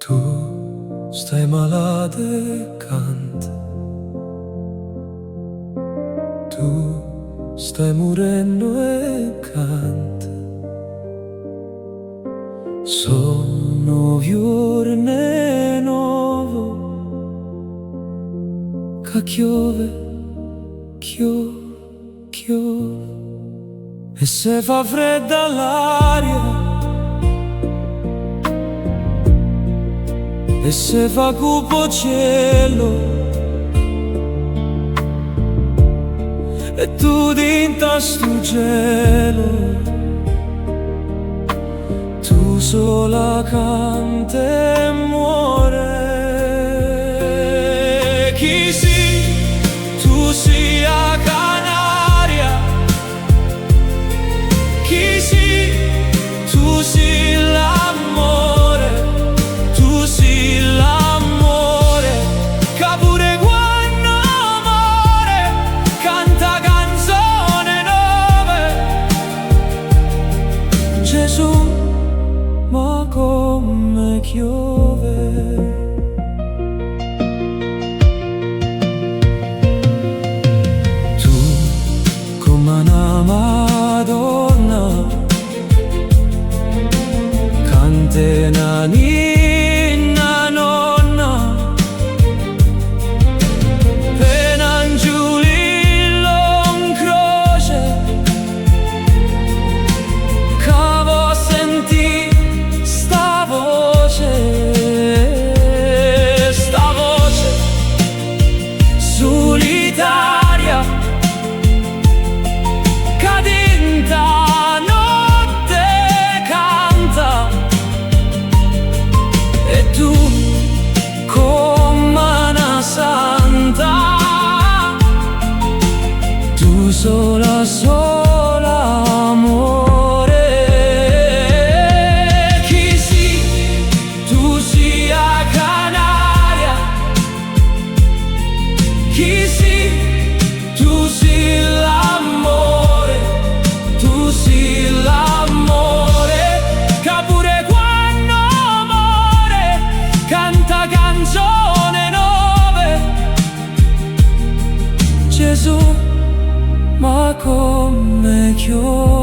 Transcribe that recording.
Tu stai malade e canta, tu stai morendo e canta. Sono giorni nuovo che chiove, chiove e se fa fredda l'aria e se fa cupo cielo e tu dinta sto cielo, tu sola canta e muore. Chi sì, tu sia Canaria, chi sì, tu sì l'amore, tu sì l'amore, che pure quando muore canta canzone nuove. Gesù, ma come piove. Tu come una Madonna canti una ninna nonna pena in giù in croce che vo sentì sta voce solitaria che dinta notte canta e tu come una santa, tu sola amore. Chi sì, tu sia Canaria, chi sì, tu sì l'amore, tu sì l'amore, che pure quando muore canta canzone nuove. Gesù, ma come chiove.